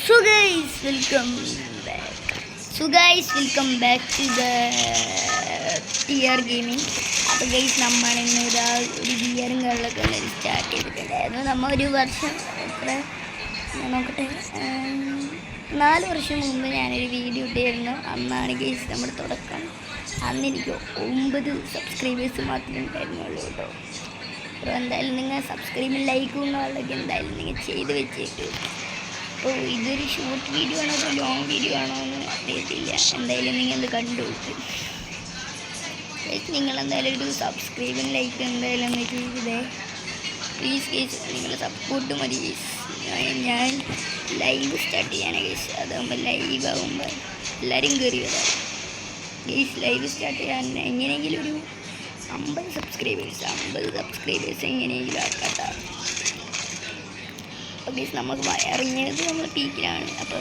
So guys, welcome back. Welcome back to the TR Gaming. അപ്പോൾ guys നമ്മൾ ഇന്ന് ഇതാ ഒരു ഗിയറും കാര്യങ്ങളൊക്കെ സ്റ്റാർട്ട് ചെയ്തിട്ടുണ്ടായിരുന്നു. നമ്മൾ ഒരു വർഷം എത്ര നോക്കട്ടെ 4 വർഷം മുമ്പ് ഞാനൊരു വീഡിയോ ഇട്ടായിരുന്നു. അന്നാണ് ഗൈസ് നമ്മുടെ തുടക്കം. അന്ന് എനിക്ക് 9 സബ്സ്ക്രൈബേഴ്സ് മാത്രമേ ഉണ്ടായിരുന്നുള്ളൂ കേട്ടോ. അപ്പോൾ എന്തായാലും നിങ്ങൾ സബ്സ്ക്രൈബും ലൈക്കും കാര്യങ്ങളൊക്കെ എന്തായാലും നിങ്ങൾ ചെയ്ത് വെച്ചേക്ക്. അപ്പോൾ ഇതൊരു ഷോർട്ട് വീഡിയോ ആണോ അതോ ലോങ് വീഡിയോ ആണോ എന്ന് അറിയത്തില്ല. എന്തായാലും നിങ്ങൾ അത് കണ്ടു നോക്ക്. നിങ്ങളെന്തായാലും ഒരു സബ്സ്ക്രൈബും ലൈക്കും എന്തായാലും ഒന്ന് ചെയ്തേ പ്ലീസ് കേസ്. നിങ്ങളുടെ സപ്പോർട്ട് മതി കേസ്. ഞാൻ ലൈവ് സ്റ്റാർട്ട് ചെയ്യാനാണ് കേസ്. അതാകുമ്പോൾ ലൈവ് ആകുമ്പോൾ എല്ലാവരും കയറി വരാം കേസ്. ലൈവ് സ്റ്റാർട്ട് ചെയ്യാൻ എങ്ങനെയെങ്കിലും ഒരു 50 സബ്സ്ക്രൈബേഴ്സ് എങ്ങനെയെങ്കിലും ആക്കാത്ത. അപ്പോൾ ഗൈസ് നമുക്ക് ഇറങ്ങിയത് നമ്മൾ പീക്കിലാണ്. അപ്പോൾ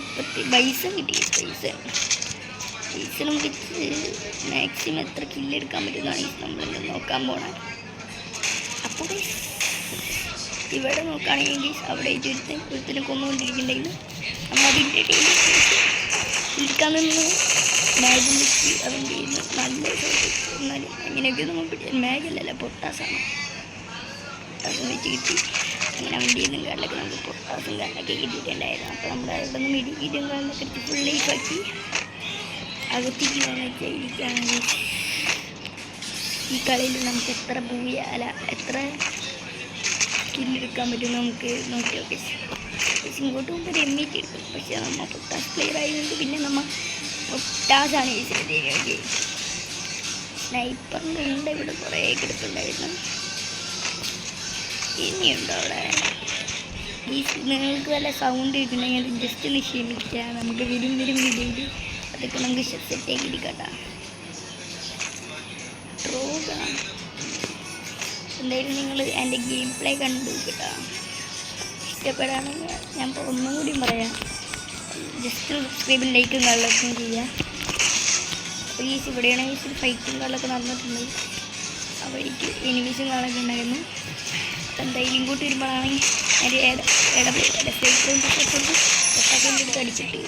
പൈസ കിട്ടി. പൈസ നമുക്ക് മാക്സിമം എത്ര കില്ലെടുക്കാൻ പറ്റുന്നതാണ് നമ്മളിന്ന് നോക്കാൻ പോകണം. അപ്പോൾ ഗൈസ് ഇവിടെ നോക്കുകയാണെങ്കിൽ ഗൈസ് അവിടെ ഒരുത്തിനെ കൊന്നുകൊണ്ടിരിക്കുന്നുണ്ടെങ്കിൽ നമ്മൾ അതിൻ്റെ ഇരിക്കാൻ നിന്ന് മാഗി വെച്ച് അവൻ്റെ നല്ല എന്നാലും അങ്ങനെയൊക്കെ നമുക്ക് മാഗില്ലല്ലോ പൊട്ടാസാണ്. പൊട്ടാസം വെച്ച് കിട്ടി. അങ്ങനെ അവൻ്റെ നിന്നും കാലിലൊക്കെ നമുക്ക് പൊട്ടാസും കാലിലൊക്കെ കിട്ടിയിട്ടുണ്ടായിരുന്നു. അപ്പോൾ നമ്മൾ അവിടെ നിന്ന് മെഡിക്കറ്റും കാലിലൊക്കെ എടുത്ത് ഫുൾ ലൈഫാക്കി അകത്തേക്ക് വന്നിട്ട് ഇരിക്കുകയാണെങ്കിൽ ഈ കളിയിൽ നമുക്ക് എത്ര എത്ര കില്ലെടുക്കാൻ പറ്റും നമുക്ക് നോക്കി നോക്കി. പക്ഷെ ഇങ്ങോട്ട് പോകുമ്പോൾ ഒരു എമ്മീറ്റ് എടുക്കും. പക്ഷെ നമ്മൾ പൊട്ടാസ് പ്ലെയർ ആയതുകൊണ്ട് പിന്നെ നമ്മൾ പൊട്ടാസാണ് ചെയ്തത്. സ്നൈപ്പറിൻ്റെ ഉണ്ട് ഇവിടെ കുറേ കിടപ്പുണ്ടായിരുന്നു. ഇനിയുണ്ടോ അവിടെ? നിങ്ങൾക്ക് വല്ല സൗണ്ട് കേൾക്കുന്നുണ്ടെങ്കിൽ അത് ജസ്റ്റ് ഒന്ന് ക്ഷമിക്കുക. നമുക്ക് വരും വീഡിയോയിൽ അതൊക്കെ നമുക്ക് സെറ്റാക്കി ഇരിക്കട്ടെ. ട്രോഗാണ്. എന്തായാലും നിങ്ങൾ എൻ്റെ ഗെയിം പ്ലേ കണ്ടു കേട്ടോ. ഇഷ്ടപ്പെടുകയാണെങ്കിൽ ഞാൻ ഒന്നും കൂടി പറയാം. ജസ്റ്റ് സബ്സ്ക്രൈബും ലൈക്കും കാര്യങ്ങളൊക്കെ ചെയ്യുക. പ്ലീസ്. ഇവിടെയാണെങ്കിൽ ഫൈറ്റും കാര്യങ്ങളൊക്കെ നടന്നിട്ടുണ്ട്. ആ വഴിക്ക് എനിമീസും കാര്യങ്ങളൊക്കെ ഉണ്ടായിരുന്നു. അപ്പം എന്തായാലും ഇങ്ങോട്ട് വരുമ്പോഴാണെങ്കിൽ എൻ്റെ ഫൈറ്റും പൊട്ടാക്കൻ്റെ അടുത്ത് അടിച്ചിട്ട്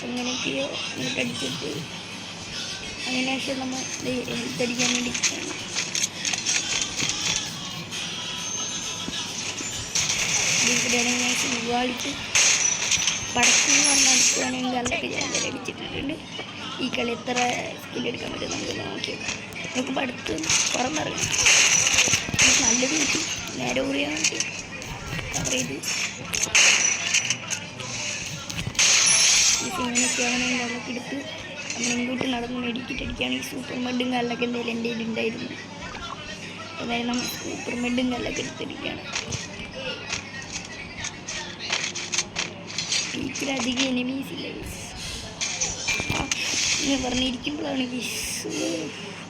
അങ്ങനെയൊക്കെയോ ഇങ്ങോട്ട് അടിച്ചിട്ട് അതിന് ശേഷം നമ്മൾ ഹെൽത്ത് അടിക്കാൻ വേണ്ടിയിട്ടാണ്. ഇവിടെയാണെങ്കിൽ ഞാൻ ചുവാളിച്ച് പടക്കെന്ന് പറഞ്ഞാൽ അടുക്കുകയാണെങ്കിൽ കല്ലൊക്കെ ഞാൻ അടിച്ചിട്ടുണ്ട്. ഈ കളി എത്ര സ്കില്ലെടുക്കാൻ പറ്റും നമുക്ക് നോക്കിയാൽ നമുക്ക് പടുത്ത് പുറമിറങ്ങും. നല്ലത് കിട്ടി. നേരെ ഊറിയാൻ വേണ്ടി കവർ ചെയ്ത് ഇങ്ങനെയൊക്കെയാണ് കല്ലൊക്കെ എടുത്ത് നമ്മൾ ഇങ്ങോട്ട് നടന്ന് മെഡിക്കറ്റ് അടിക്കുകയാണെങ്കിൽ സൂപ്പർ മെഡും കല്ലൊക്കെ എന്തായാലും എൻ്റെ കയ്യിലുണ്ടായിരുന്നു. അതായത് നമ്മൾ സൂപ്പർ മെഡും കല്ലൊക്കെ എടുത്തിരിക്കുകയാണ്. ഇതിലധികം എനിമീസ് ഇല്ല ഗൈസ്. ഇങ്ങനെ പറഞ്ഞിരിക്കുമ്പോഴാണ് ഗൈസ്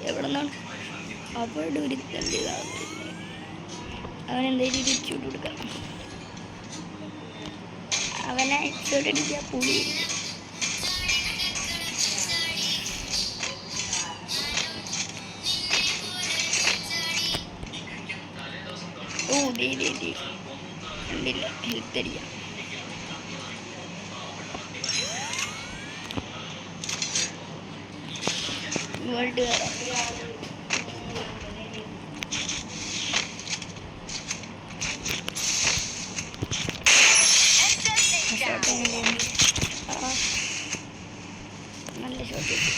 എവിടെ നിന്നാണ് അവിടെ ഒരു തണ്ടിതാകുന്നത്. അവനെന്തായാലും ഒരു ചൂട് കൊടുക്കാം. അവനെ ചൂടടിക്കാൻ പുളിയിരിക്കും. ഓ ദേ കണ്ടില്ല. ഹെൽത്ത് അടിക്കാം. വേൾഡ് നല്ല ഷോട്ട് കിട്ടി.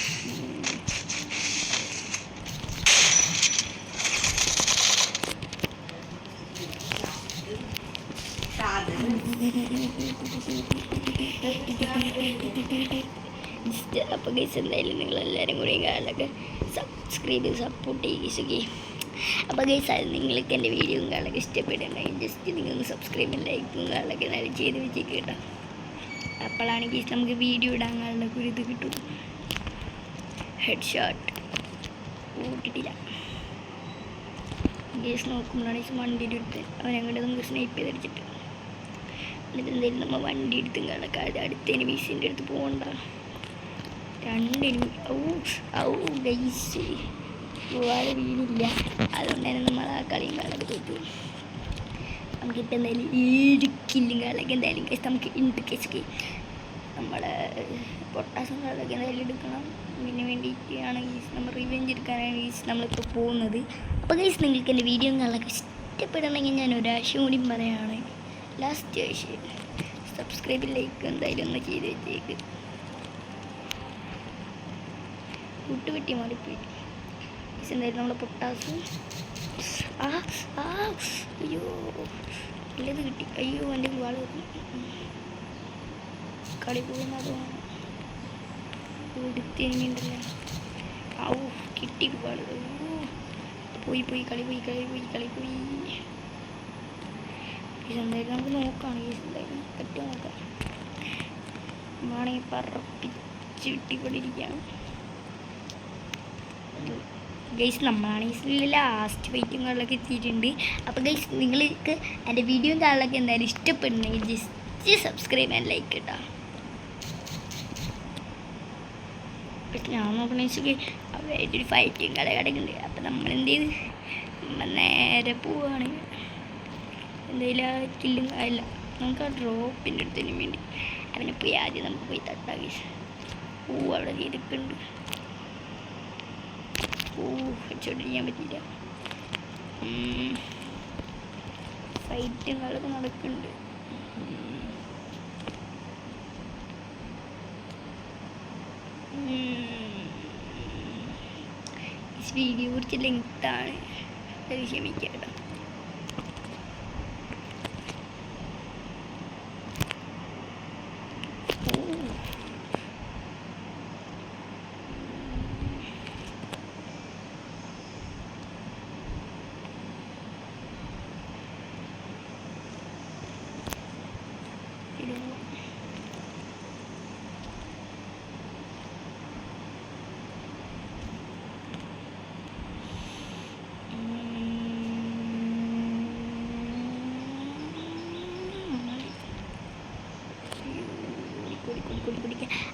അപ്പോൾ ഗൈസ് എന്തായാലും നിങ്ങളെല്ലാവരും കൂടി കാലൊക്കെ സബ്സ്ക്രൈബ് സപ്പോർട്ട് ചെയ്യുകയും. അപ്പോൾ ഗൈസ് അത് നിങ്ങൾക്ക് എൻ്റെ വീഡിയോയും കാലൊക്കെ ഇഷ്ടപ്പെടുന്നുണ്ടെങ്കിൽ ജസ്റ്റ് നിങ്ങളൊന്ന് സബ്സ്ക്രൈബും ലൈക്കും കാലൊക്കെ നല്ല ചെയ്ത് വെച്ചേക്ക് കേട്ടോ. അപ്പോഴാണ് ഗൈസ് നമുക്ക് വീഡിയോ ഇടാൻ കാലൊക്കെ ഒരു ഇത് കിട്ടും. ഹെഡ് ഷോട്ട് കിട്ടില്ല ഗൈസ്. നോക്കുമ്പോഴാണ് വണ്ടിയുടെ അടുത്ത് അവനങ്ങോട്ട് നമുക്ക് സ്നൈപ്പ് ചെയ്തടിച്ചിട്ട് എന്നിട്ട് എന്തായാലും നമ്മൾ വണ്ടി എടുത്തും കാലൊക്കെ അടുത്ത എനിമീസിൻ്റെ അടുത്ത് പോകണ്ട. 2 എനിമി. ഗൈസ് ഒരുപാട് വീടില്ല. അതുകൊണ്ട് തന്നെ നമ്മൾ ആ കളിയും കാലൊക്കെ തോറ്റു. നമുക്കിപ്പോൾ എന്തായാലും 7 കില്ലും കാലൊക്കെ എന്തായാലും കേസ് നമുക്ക് ഉണ്ട് കേസ് നമ്മളെ പൊട്ടാസും കാലൊക്കെ എന്തായാലും എടുക്കണം. ഇതിന് വേണ്ടിയിട്ടാണ് ഗീസ് നമ്മൾ റിവെഞ്ച് എടുക്കാനാണ് ഗീസ് നമ്മളിപ്പോൾ പോകുന്നത്. അപ്പോൾ ഗീസ് നിങ്ങൾക്ക് എൻ്റെ വീഡിയോ കാണാനൊക്കെ ഇഷ്ടപ്പെടണമെങ്കിൽ ഞാൻ ഒരാശയം കൂടി പറയുകയാണ്. ലാസ്റ്റ് ആവശ്യം സബ്സ്ക്രൈബ് ലൈക്ക് എന്തായാലും ഒന്ന് ചെയ്ത് വെച്ചേക്ക്. കൂട്ടുപറ്റി മാറിപ്പോയി ഗീസ്. എന്തായാലും നമ്മളെ പൊട്ടാസും അയ്യോ നല്ലത് കിട്ടി. അയ്യോ എൻ്റെ വാള് കളി പോകുന്നത് എടുത്തിട്ടുണ്ടല്ലോ. കിട്ടി വാള്. പോയി കളി പോയി എന്തായാലും നമുക്ക് നോക്കാം. എന്തായാലും പറ്റും നോക്കാം. വേണമെങ്കിൽ പറപ്പിച്ച് കിട്ടിക്കൊണ്ടിരിക്കുകയാണ് ഗൈസ്. നമ്മളാണെങ്കിൽ ലാസ്റ്റ് ഫൈറ്റുകളിലൊക്കെ എത്തിയിട്ടുണ്ട്. അപ്പോൾ ഗൈസ് നിങ്ങൾക്ക് എൻ്റെ വീഡിയോ കാണാനൊക്കെ എന്തായാലും ഇഷ്ടപ്പെടുന്നെങ്കിൽ ജസ്റ്റ് സബ്സ്ക്രൈബ് ആൻഡ് ലൈക്ക് കേട്ടോ. പക്ഷെ ഞാൻ നോക്കണ അവരായിട്ടൊരു ഫൈറ്റും കളി കിടക്കുന്നുണ്ട്. അപ്പം നമ്മളെന്ത് ചെയ്ത് നമ്മൾ നേരെ പോവുകയാണ്. എന്തായാലും ആ കില്ലും അല്ല നമുക്ക് ആ ഡ്രോപ്പിൻ്റെ അടുത്തതിന് വേണ്ടി അവനെ പോയി ആദ്യം നമുക്ക് പോയി തട്ടാം ഗൈസ്. അവിടെ ചെയ്തിട്ടുണ്ട്. ഹെഡ്ഷോട്ട് ചെയ്യാൻ പറ്റിയില്ല. ഫൈറ്റുകളൊക്കെ നടക്കുന്നുണ്ട്. വീഡിയോ കുറച്ച് ലെങ്താണ്, അത് ക്ഷമിക്കാം കേട്ടോ.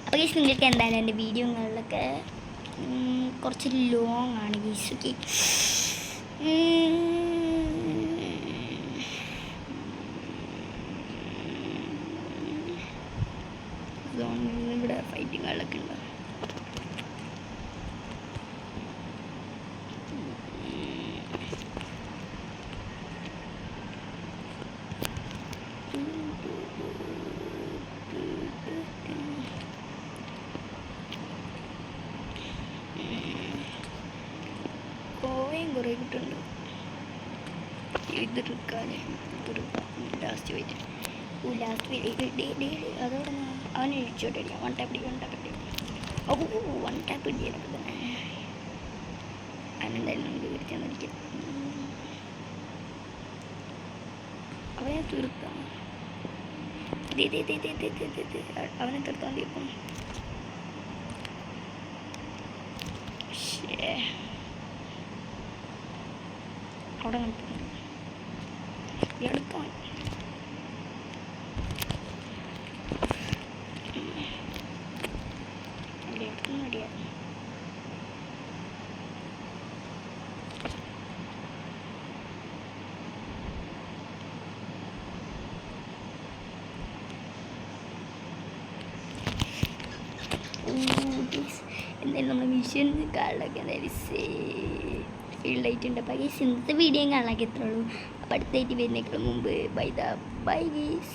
അപ്പോൾ ഗീസ് നിങ്ങൾക്ക് എന്തായാലും എൻ്റെ വീഡിയോകളിലൊക്കെ കുറച്ച് ലോങ് ആണ് ഗീസ്. ഓക്കെ ഇവിടെ ഫൈറ്റിങ്ങുകളൊക്കെ ഉണ്ട്. കുറേ കിട്ടുന്നുണ്ട്. ഇതെടുക്കാതെ ലാസ്റ്റ് വെയിറ്റ് ലാസ്റ്റ് വെയിറ്റ് അതോടെ അവനെ ഇടിച്ചോട്ടില്ല. വൺ ടാപ്പ് ഇടിക്കാനൊക്കെ തന്നെ അതിനെന്തായാലും നമുക്ക് തിരിച്ചാന്നിരിക്കാം. അവനെ തീർക്കാം. അവനെ തീർത്താൻ മതി. അപ്പം അവിടെ എടുക്കാൻ മടിയാ. എന്തായാലും നമ്മൾ മിഷൻ കാർഡൊക്കെ എന്തായാലും ഫീൽഡായിട്ടുണ്ട്. അപ്പോൾ ഗീസ് ഇന്നത്തെ വീഡിയോ കാണാനൊക്കെ എത്ര ഉള്ളൂ. അപ്പോൾ അടുത്തായിട്ട് വരുന്നേക്കാൾ മുമ്പ് ബൈ ഗീസ്.